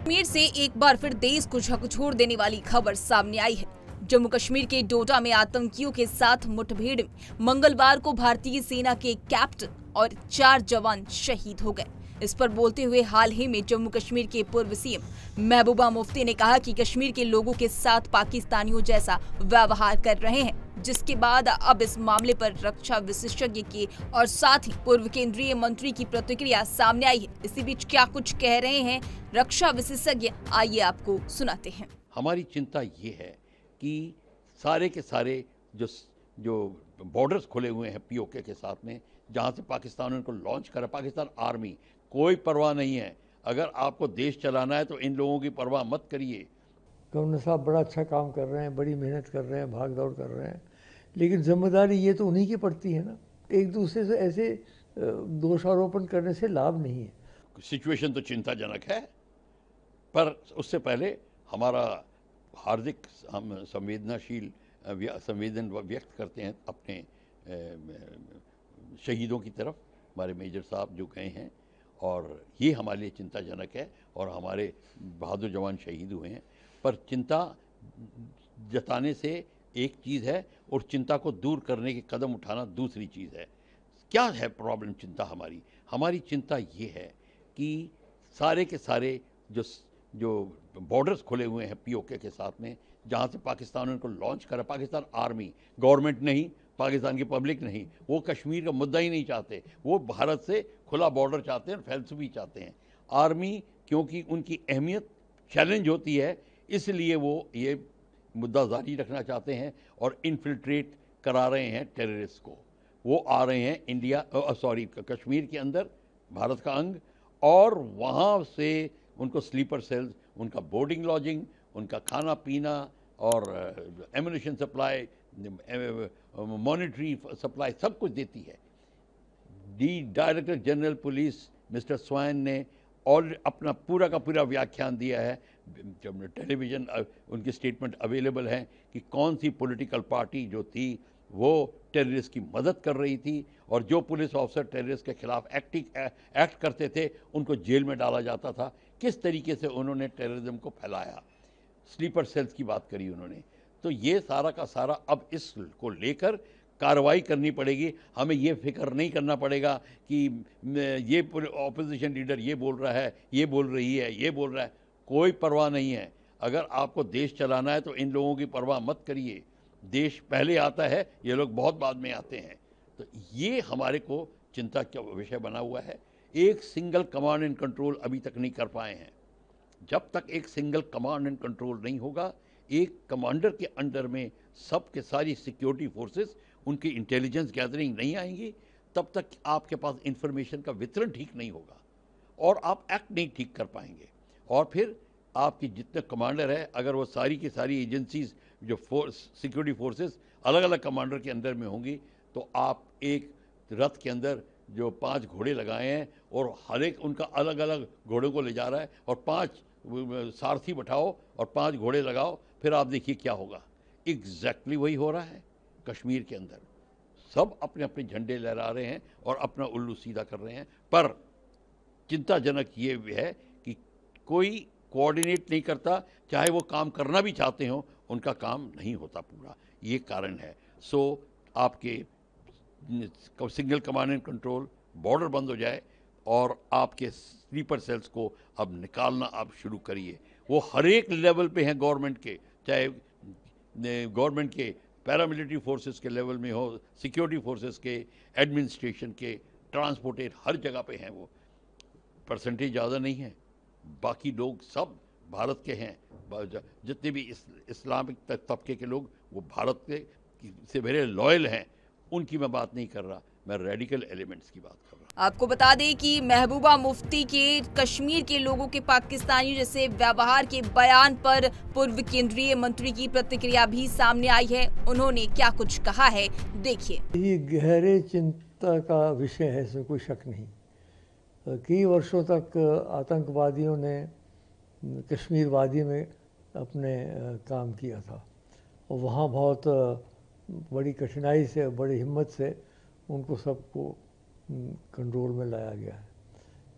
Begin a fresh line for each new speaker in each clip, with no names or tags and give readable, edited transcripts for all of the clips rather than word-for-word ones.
कश्मीर से एक बार फिर देश को झकझोर देने वाली खबर सामने आई है। जम्मू कश्मीर के डोडा में आतंकियों के साथ मुठभेड़ में मंगलवार को भारतीय सेना के कैप्टन और 4 जवान शहीद हो गए। इस पर बोलते हुए हाल ही में जम्मू कश्मीर के पूर्व सीएम महबूबा मुफ्ती ने कहा कि कश्मीर के लोगों के साथ पाकिस्तानियों जैसा व्यवहार कर रहे हैं, जिसके बाद अब इस मामले पर रक्षा विशेषज्ञ के और साथ ही पूर्व केंद्रीय मंत्री की प्रतिक्रिया सामने आई है। इसी बीच क्या कुछ कह रहे हैं रक्षा विशेषज्ञ, आइए आपको सुनाते हैं।
हमारी चिंता ये है कि सारे के सारे जो बॉर्डर्स खुले हुए हैं पीओके के साथ में, जहाँ से पाकिस्तान उनको लॉन्च करा, पाकिस्तान आर्मी कोई परवाह नहीं है। अगर आपको देश चलाना है तो इन लोगों की परवाह मत करिए।
गवर्नर साहब बड़ा अच्छा काम कर रहे हैं, बड़ी मेहनत कर रहे हैं, भाग दौड़ कर रहे हैं, लेकिन जिम्मेदारी ये तो उन्हीं की पड़ती है ना। एक दूसरे से ऐसे दोषारोपण करने से लाभ नहीं है।
सिचुएशन तो चिंताजनक है, पर उससे पहले हमारा हार्दिक हम संवेदन व्यक्त करते हैं अपने शहीदों की तरफ, हमारे मेजर साहब जो गए हैं, और ये हमारे लिए चिंताजनक है और हमारे बहादुर जवान शहीद हुए हैं। पर चिंता जताने से एक चीज़ है और चिंता को दूर करने के कदम उठाना दूसरी चीज़ है। क्या है प्रॉब्लम? चिंता हमारी चिंता ये है कि सारे के सारे जो बॉर्डर्स खुले हुए हैं पीओके के साथ में, जहाँ से पाकिस्तान उनको लॉन्च करा, पाकिस्तान आर्मी, गवर्नमेंट नहीं, पाकिस्तान की पब्लिक नहीं, वो कश्मीर का मुद्दा ही नहीं चाहते। वो भारत से खुला बॉर्डर चाहते हैं और फैलसूफी चाहते हैं। आर्मी क्योंकि उनकी अहमियत चैलेंज होती है, इसलिए वो ये मुद्दा जारी रखना चाहते हैं और इन्फिल्ट्रेट करा रहे हैं टेररिस्ट को। वो आ रहे हैं कश्मीर के अंदर, भारत का अंग, और वहाँ से उनको स्लीपर सेल्स, उनका बोर्डिंग लॉजिंग, उनका खाना पीना और एम्यूनिशन सप्लाई, मॉनिटरी सप्लाई सब कुछ देती है। Director general police mister swan ने और अपना पूरा का पूरा व्याख्यान दिया है। जब टेलीविज़न उनकी स्टेटमेंट अवेलेबल है कि कौन सी पॉलिटिकल पार्टी जो थी वो टेररिस्ट की मदद कर रही थी, और जो पुलिस ऑफिसर टेररिस्ट के खिलाफ एक्ट करते थे उनको जेल में डाला जाता था। किस तरीके से उन्होंने टेररिज्म को फैलाया, स्लीपर सेल्स की बात करी उन्होंने। तो ये सारा का सारा अब इसको लेकर कार्रवाई करनी पड़ेगी। हमें ये फिक्र नहीं करना पड़ेगा कि ये ऑपोजिशन लीडर ये बोल रहा है, ये बोल रही है, ये बोल रहा है। कोई परवाह नहीं है। अगर आपको देश चलाना है तो इन लोगों की परवाह मत करिए। देश पहले आता है, ये लोग बहुत बाद में आते हैं। तो ये हमारे को चिंता का विषय बना हुआ है। एक सिंगल कमांड एंड कंट्रोल अभी तक नहीं कर पाए हैं। जब तक एक सिंगल कमांड एंड कंट्रोल नहीं होगा, एक कमांडर के अंडर में सब के सारी सिक्योरिटी फोर्सेस, उनकी इंटेलिजेंस गैदरिंग नहीं आएंगी, तब तक आपके पास इंफॉर्मेशन का वितरण ठीक नहीं होगा और आप एक्ट नहीं ठीक कर पाएंगे। और फिर आपकी जितने कमांडर है, अगर वो सारी की सारी एजेंसीज जो सिक्योरिटी फोर्सेस अलग अलग कमांडर के अंदर में होंगी, तो आप एक रथ के अंदर जो 5 घोड़े लगाए हैं और हर एक उनका अलग अलग घोड़ों को ले जा रहा है, और 5 सारथी बैठाओ और 5 घोड़े लगाओ, फिर आप देखिए क्या होगा। एग्जैक्टली वही हो रहा है कश्मीर के अंदर। सब अपने अपने झंडे लहरा रहे हैं और अपना उल्लू सीधा कर रहे हैं। पर चिंताजनक ये भी है कि कोई कोऑर्डिनेट नहीं करता, चाहे वो काम करना भी चाहते हो, उनका काम नहीं होता पूरा। ये कारण है। सो आपके single command and control, border बंद हो जाए और आपके स्लीपर सेल्स को अब निकालना आप शुरू करिए। वो हर एक लेवल पे हैं गवर्नमेंट के, चाहे गवर्नमेंट के पैरामिलिट्री फोर्सेस के लेवल में हो, सिक्योरिटी फोर्सेस के, एडमिनिस्ट्रेशन के, ट्रांसपोर्टेड, हर जगह पे हैं। वो परसेंटेज ज़्यादा नहीं है, बाकी लोग सब भारत के हैं। जितने भी इस्लामिक तबके के लोग, वो भारत के से मेरे लॉयल हैं। उनकी मैं बात नहीं कर रहा, मैं रेडिकल एलिमेंट्स की बात कर रहा हूँ।
आपको बता दें कि महबूबा मुफ्ती के कश्मीर के लोगों के पाकिस्तानियों जैसे व्यवहार के बयान पर पूर्व केंद्रीय मंत्री की प्रतिक्रिया भी सामने आई है। उन्होंने क्या कुछ कहा है, देखिए।
ये गहरे चिंता का विषय है, इसमें कोई शक नहीं। कई वर्षों तक आतंकवादियों ने कश्मीर वादी में अपने काम किया था और वहाँ बहुत बड़ी कठिनाई से, बड़ी हिम्मत से उनको सबको कंट्रोल में लाया गया है।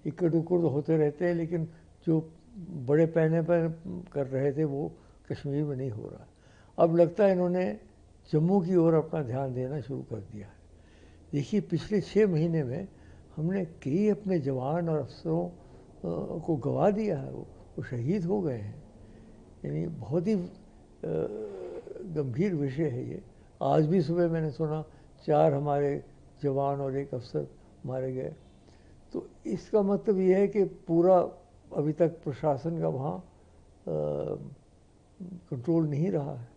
इक्कड़ उक्कड़ तो होते रहते हैं, लेकिन जो बड़े पैने पर कर रहे थे वो कश्मीर में नहीं हो रहा। अब लगता है इन्होंने जम्मू की ओर अपना ध्यान देना शुरू कर दिया है। देखिए पिछले 6 महीने में हमने कई अपने जवान और अफसरों को गंवा दिया है, वो शहीद हो गए हैं। यानी बहुत ही गंभीर विषय है ये। आज भी सुबह मैंने सुना 4 हमारे जवान और 1 अफसर मारे गए। तो इसका मतलब ये है कि पूरा अभी तक प्रशासन का वहाँ कंट्रोल नहीं रहा है।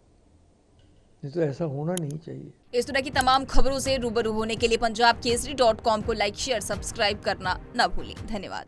ये तो ऐसा होना नहीं चाहिए।
इस तरह की तमाम खबरों से रूबरू होने के लिए पंजाबकेसरी.com को लाइक, शेयर, सब्सक्राइब करना न भूलें। धन्यवाद।